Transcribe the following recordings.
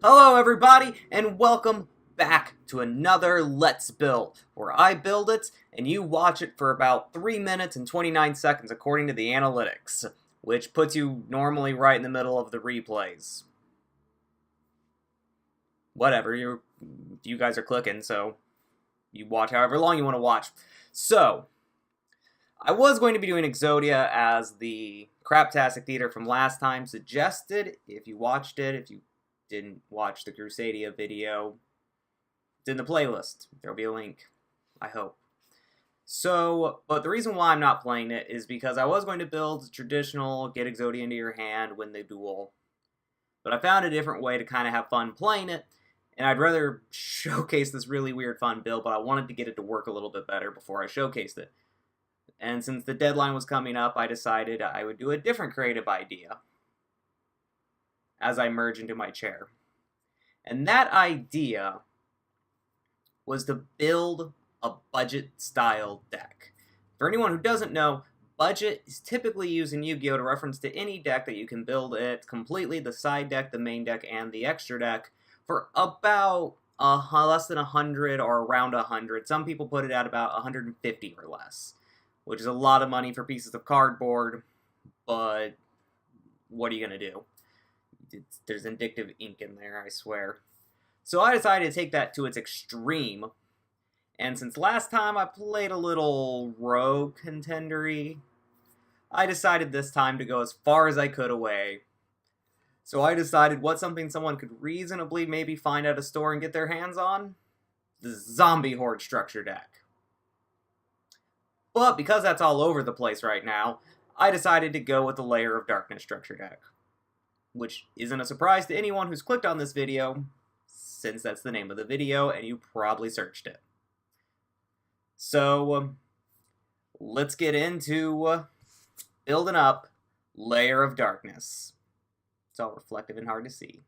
Hello everybody, and welcome back to another Let's Build, where I build it, and you watch it for about 3 minutes and 29 seconds according to the analytics, which puts you normally right in the middle of the replays. Whatever, you guys are clicking, so you watch however long you want to watch. So, I was going to be doing Exodia as the Craptastic Theater from last time suggested. If you watched it, if you didn't watch the Crusadia video, it's in the playlist. There'll be a link, I hope. So, but the reason why I'm not playing it is because I was going to build traditional, get Exodia into your hand, win the duel. But I found a different way to kind of have fun playing it, and I'd rather showcase this really weird fun build, but I wanted to get it to work a little bit better before I showcased it. And since the deadline was coming up, I decided I would do a different creative idea as I merge into my chair. And that idea was to build a budget-style deck. For anyone who doesn't know, budget is typically used in Yu-Gi-Oh! To reference to any deck that you can build it completely, the side deck, the main deck, and the extra deck, for about less than 100 or around 100. Some people put it at about 150 or less, which is a lot of money for pieces of cardboard, but what are you going to do? There's indicative ink in there, I swear. So I decided to take that to its extreme, and since last time I played a little rogue contendery, I decided this time to go as far as I could away. So I decided what's something someone could reasonably maybe find at a store and get their hands on? The Zombie Horde structure deck. But because that's all over the place right now, I decided to go with the Lair of Darkness structure deck. Which isn't a surprise to anyone who's clicked on this video, since that's the name of the video, and you probably searched it. So, let's get into building up Lair of Darkness. It's all reflective and hard to see.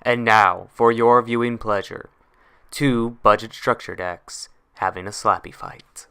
And now, for your viewing pleasure, 2 budget structure decks having a slappy fight.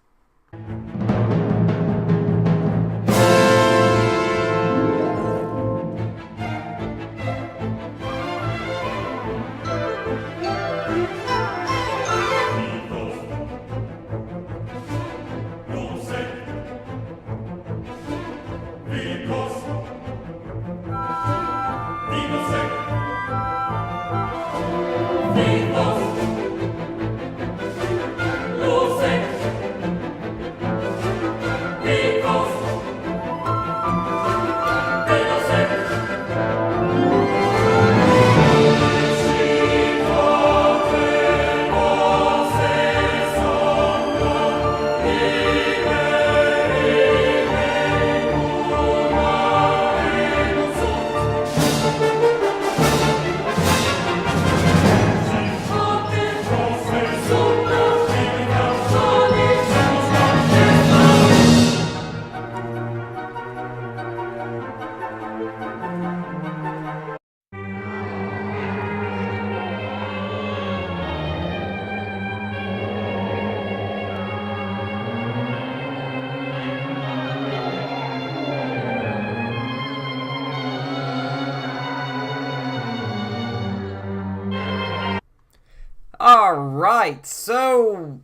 Alright, so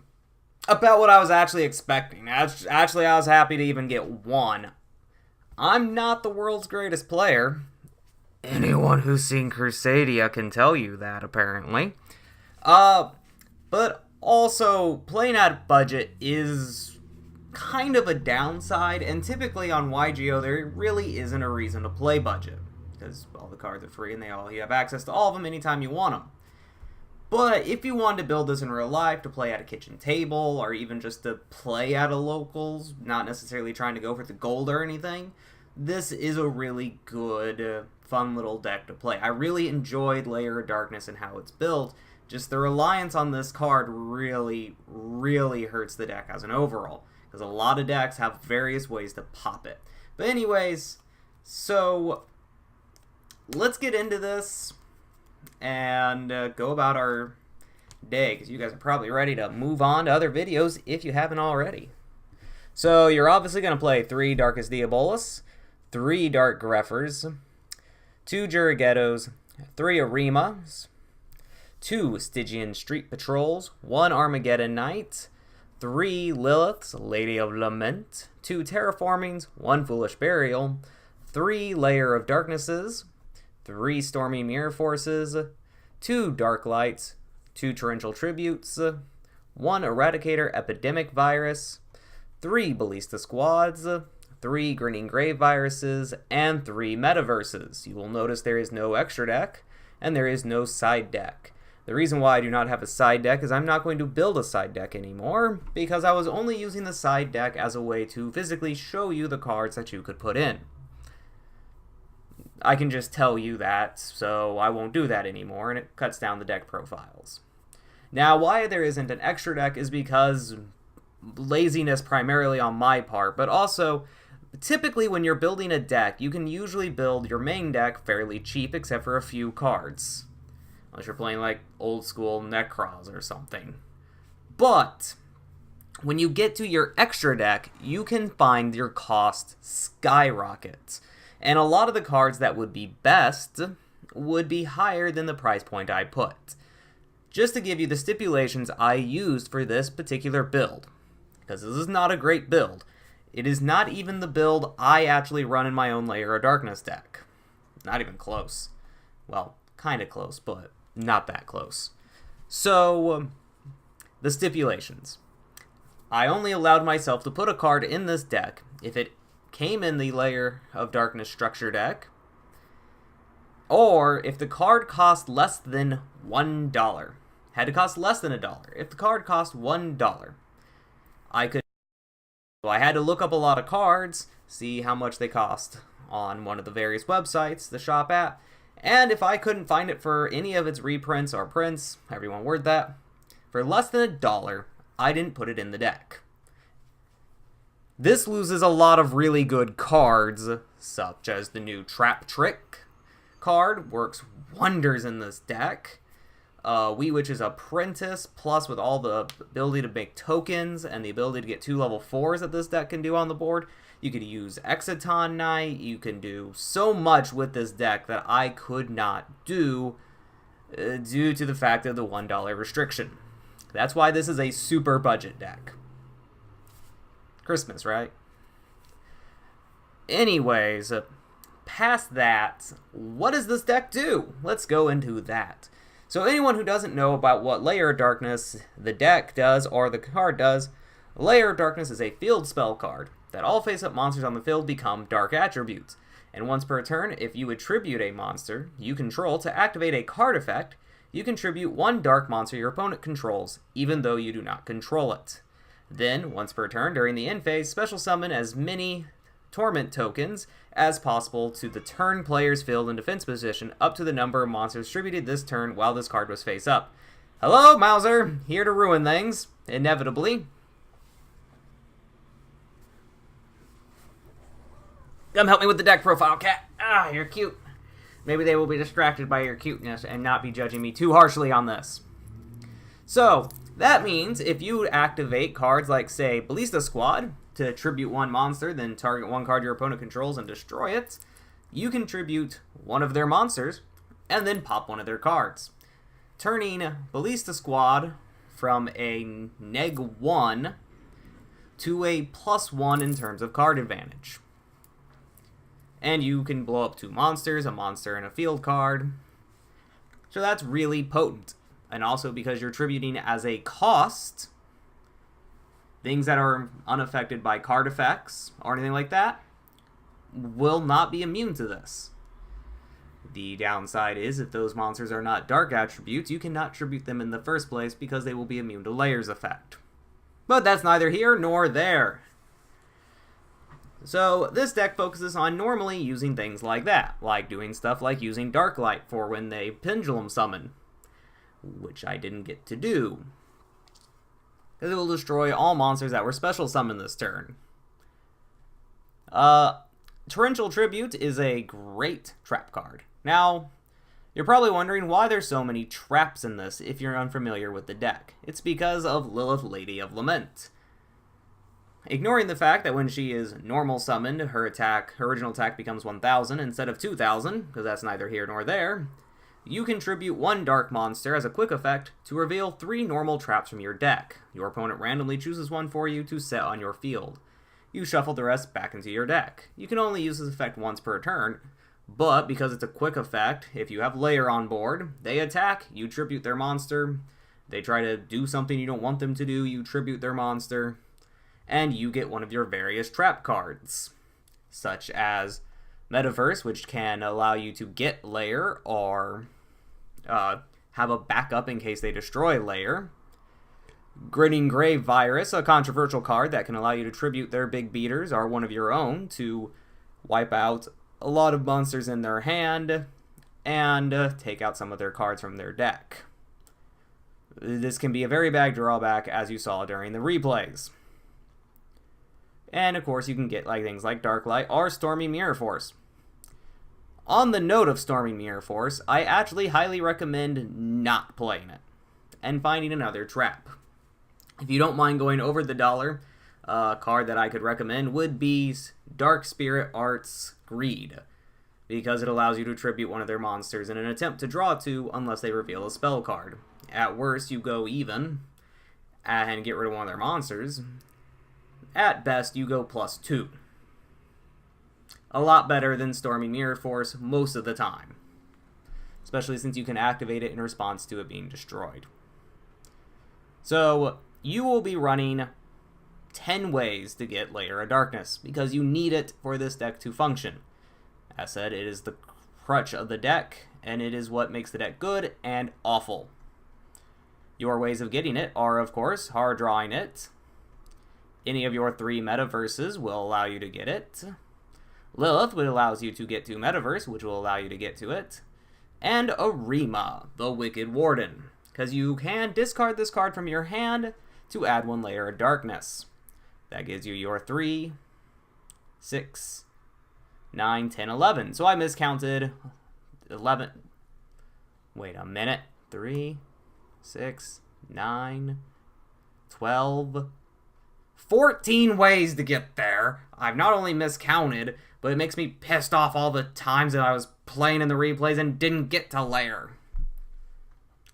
about what I was actually expecting. Actually, I was happy to even get one. I'm not the world's greatest player. Anyone who's seen Crusadia can tell you that, apparently. But also, playing at budget is kind of a downside, and typically on YGO there really isn't a reason to play budget, because all the cards are free and you have access to all of them anytime you want them. But if you wanted to build this in real life, to play at a kitchen table, or even just to play at a locals, not necessarily trying to go for the gold or anything, this is a really good, fun little deck to play. I really enjoyed Lair of Darkness and how it's built. Just the reliance on this card really, really hurts the deck as an overall, because a lot of decks have various ways to pop it. But anyways, so let's get into this and go about our day, because you guys are probably ready to move on to other videos if you haven't already. So you're obviously going to play 3 Darkest Diabolus, 3 Dark Greffers, 2 Jurighettos, 3 Arimas, 2 Stygian Street Patrols, 1 Armageddon Knight, 3 Liliths, Lady of Lament, 2 Terraformings, 1 Foolish Burial, 3 Lair of Darknesses, 3 Stormy Mirror Forces, 2 Dark Lights, 2 Torrential Tributes, 1 Eradicator Epidemic Virus, 3 Ballista Squads, 3 Grinning Grave Viruses, and 3 Metaverses. You will notice there is no extra deck, and there is no side deck. The reason why I do not have a side deck is I'm not going to build a side deck anymore, because I was only using the side deck as a way to physically show you the cards that you could put in. I can just tell you that, so I won't do that anymore, and it cuts down the deck profiles. Now, why there isn't an extra deck is because laziness primarily on my part, but also, typically when you're building a deck, you can usually build your main deck fairly cheap, except for a few cards. Unless you're playing like old school Necros or something. But when you get to your extra deck, you can find your cost skyrockets. And a lot of the cards that would be best would be higher than the price point I put. Just to give you the stipulations I used for this particular build, because this is not a great build. It is not even the build I actually run in my own Lair of Darkness deck. Not even close. Well, kind of close, but not that close. So, the stipulations. I only allowed myself to put a card in this deck if it came in the Lair of Darkness structure deck, or if the card cost less than $1. Had to cost less than $1. If the card cost $1, I had to look up a lot of cards, see how much they cost on one of the various websites, the shop at, and if I couldn't find it for any of its reprints or prints, however you want to word that, for less than $1, I didn't put it in the deck. This loses a lot of really good cards, such as the new Trap Trick, card works wonders in this deck. Wee Witch's Apprentice, plus with all the ability to make tokens and the ability to get 2 level 4s that this deck can do on the board. You could use Exciton Knight. You can do so much with this deck that I could not do due to the fact of the $1 restriction. That's why this is a super budget deck. Christmas, right? Anyways, past that, what does this deck do? Let's go into that. So anyone who doesn't know about what Lair of Darkness the deck does or the card does, Lair of Darkness is a field spell card that all face-up monsters on the field become dark attributes. And once per turn, if you attribute a monster you control to activate a card effect, you contribute 1 dark monster your opponent controls, even though you do not control it. Then, once per turn during the end phase, special summon as many torment tokens as possible to the turn player's field and defense position up to the number of monsters distributed this turn while this card was face up. Hello, Mauser! Here to ruin things, inevitably. Come help me with the deck profile, cat. Ah, you're cute. Maybe they will be distracted by your cuteness and not be judging me too harshly on this. So, that means if you activate cards like, say, Ballista Squad to attribute 1 monster, then target 1 card your opponent controls and destroy it, you contribute 1 of their monsters and then pop 1 of their cards, turning Ballista Squad from a -1 to a +1 in terms of card advantage. And you can blow up 2 monsters, a monster and a field card. So that's really potent. And also because you're attributing as a cost things that are unaffected by card effects or anything like that will not be immune to this. The downside is if those monsters are not dark attributes, you cannot attribute them in the first place because they will be immune to Lair's effect. But that's neither here nor there. So this deck focuses on normally using things like that, like doing stuff like using Dark Light for when they Pendulum Summon, which I didn't get to do. It will destroy all monsters that were special summoned this turn. Torrential Tribute is a great trap card. Now, you're probably wondering why there's so many traps in this if you're unfamiliar with the deck. It's because of Lilith, Lady of Lament. Ignoring the fact that when she is normal summoned, her original attack becomes 1000 instead of 2000, because that's neither here nor there, you contribute 1 dark monster as a quick effect to reveal 3 normal traps from your deck. Your opponent randomly chooses 1 for you to set on your field. You shuffle the rest back into your deck. You can only use this effect once per turn, but because it's a quick effect, if you have Lair on board, they attack, you tribute their monster. They try to do something you don't want them to do, you tribute their monster, and you get one of your various trap cards, such as Metaverse, which can allow you to get Lair or have a backup in case they destroy Lair. Grinning Grave Virus, a controversial card that can allow you to tribute their big beaters or one of your own to wipe out a lot of monsters in their hand and take out some of their cards from their deck. This can be a very bad drawback, as you saw during the replays. And of course you can get things like Darklight or Stormy Mirror Force. On the note of Stormy Mirror Force, I actually highly recommend not playing it and finding another trap. If you don't mind going over the $1, a card that I could recommend would be Dark Spirit Arts Greed, because it allows you to tribute one of their monsters in an attempt to draw 2 unless they reveal a spell card. At worst, you go even and get rid of one of their monsters. At best, you go +2. A lot better than Stormy Mirror Force most of the time, especially since you can activate it in response to it being destroyed. So, you will be running 10 ways to get Lair of Darkness, because you need it for this deck to function. As said, it is the crutch of the deck, and it is what makes the deck good and awful. Your ways of getting it are, of course, hard drawing it. Any of your 3 metaverses will allow you to get it. Lilith, which allows you to get to Metaverse, which will allow you to get to it. And Arima, the Wicked Warden, because you can discard this card from your hand to add 1 Lair of Darkness. That gives you your 3, 6, 9, 10, 11. So I miscounted 11. Wait a minute. 3, 6, 9, 12, 14 ways to get there. I've not only miscounted, but it makes me pissed off all the times that I was playing in the replays and didn't get to Lair.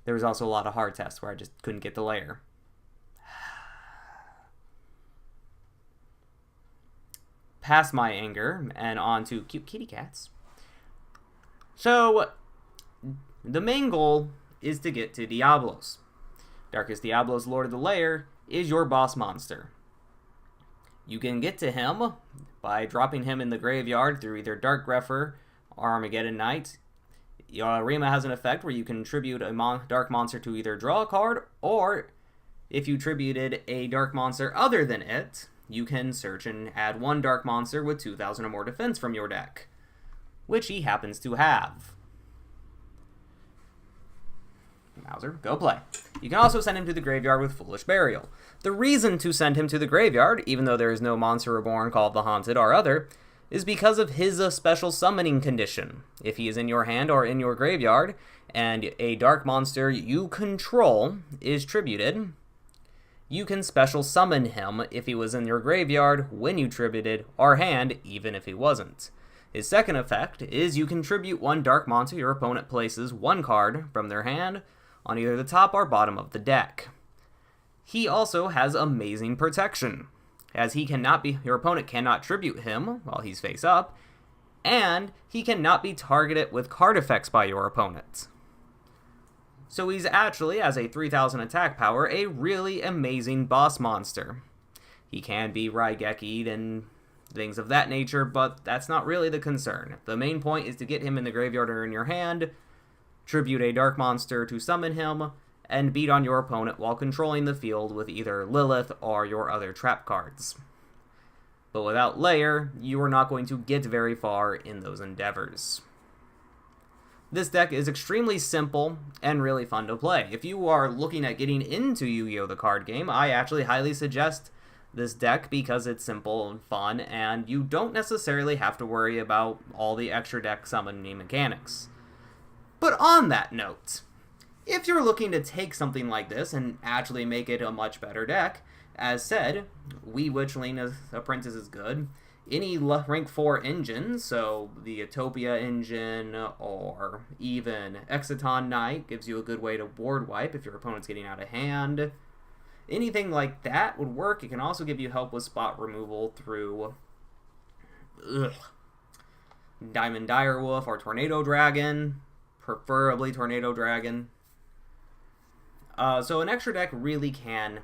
There was also a lot of hard tests where I just couldn't get to Lair. Past my anger and on to cute kitty cats. So, the main goal is to get to Diablos. Darkest Diablos, Lord of the Lair, is your boss monster. You can get to him by dropping him in the graveyard through either Dark Grepher or Armageddon Knight. Rima has an effect where you can tribute a dark monster to either draw a card, or if you tributed a dark monster other than it, you can search and add one dark monster with 2,000 or more defense from your deck, which he happens to have. Mauser, go play. You can also send him to the graveyard with Foolish Burial. The reason to send him to the graveyard, even though there is no monster reborn called the Haunted or other, is because of his special summoning condition. If he is in your hand or in your graveyard, and a dark monster you control is tributed, you can special summon him if he was in your graveyard when you tributed, or hand, even if he wasn't. His second effect is you can tribute one dark monster your opponent places one card from their hand on either the top or bottom of the deck. He also has amazing protection, as your opponent cannot tribute him while he's face up, and he cannot be targeted with card effects by your opponent. So he's actually, as a 3,000 attack power, a really amazing boss monster. He can be Raigeki'd and things of that nature, but that's not really the concern. The main point is to get him in the graveyard or in your hand, tribute a dark monster to summon him, and beat on your opponent while controlling the field with either Lilith or your other trap cards. But without Lair, you are not going to get very far in those endeavors. This deck is extremely simple and really fun to play. If you are looking at getting into Yu-Gi-Oh! The card game, I actually highly suggest this deck because it's simple and fun, and you don't necessarily have to worry about all the extra deck summoning mechanics. But on that note, if you're looking to take something like this and actually make it a much better deck, as said, Witchling Apprentice is good. Any rank 4 engine, so the Utopia engine or even Exciton Knight, gives you a good way to board wipe if your opponent's getting out of hand. Anything like that would work. It can also give you help with spot removal through Diamond Direwolf or Tornado Dragon, preferably Tornado Dragon. So an extra deck really can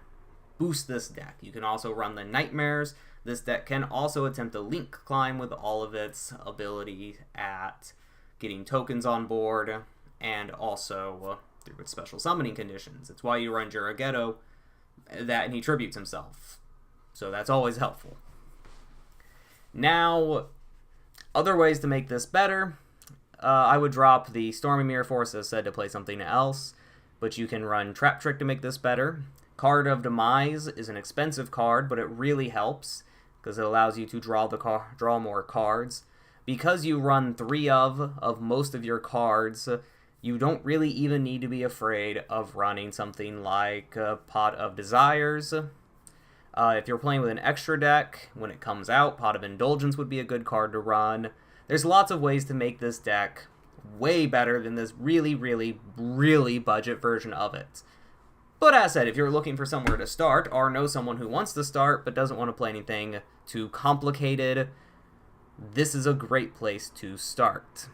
boost this deck. You can also run the Nightmares. This deck can also attempt a Link Climb with all of its ability at getting tokens on board, and also through its special summoning conditions. It's why you run Jurageto, that, and he tributes himself. So that's always helpful. Now, other ways to make this better, I would drop the Stormy Mirror Force, as said, to play something else, but you can run Trap Trick to make this better. Card of Demise is an expensive card, but it really helps, because it allows you to draw more cards. Because you run 3 of most of your cards, you don't really even need to be afraid of running something like Pot of Desires. If you're playing with an extra deck, when it comes out, Pot of Indulgence would be a good card to run. There's lots of ways to make this deck way better than this really, really, really budget version of it. But as said, if you're looking for somewhere to start, or know someone who wants to start but doesn't want to play anything too complicated, this is a great place to start.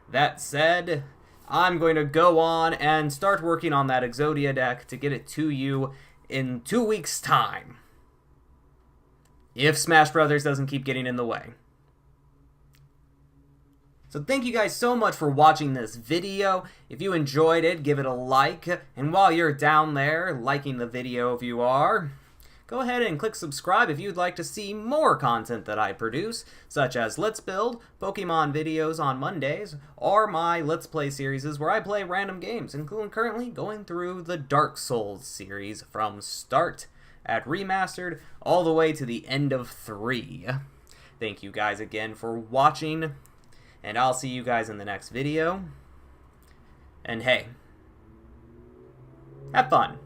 That said, I'm going to go on and start working on that Exodia deck to get it to you in 2 weeks' time. If Smash Brothers doesn't keep getting in the way. So thank you guys so much for watching this video. If you enjoyed it, give it a like. And while you're down there liking the video, if you are, go ahead and click subscribe if you'd like to see more content that I produce, such as Let's Build, Pokemon videos on Mondays, or my Let's Play series where I play random games, including currently going through the Dark Souls series from start at Remastered all the way to the end of 3. Thank you guys again for watching. And I'll see you guys in the next video. And hey, have fun.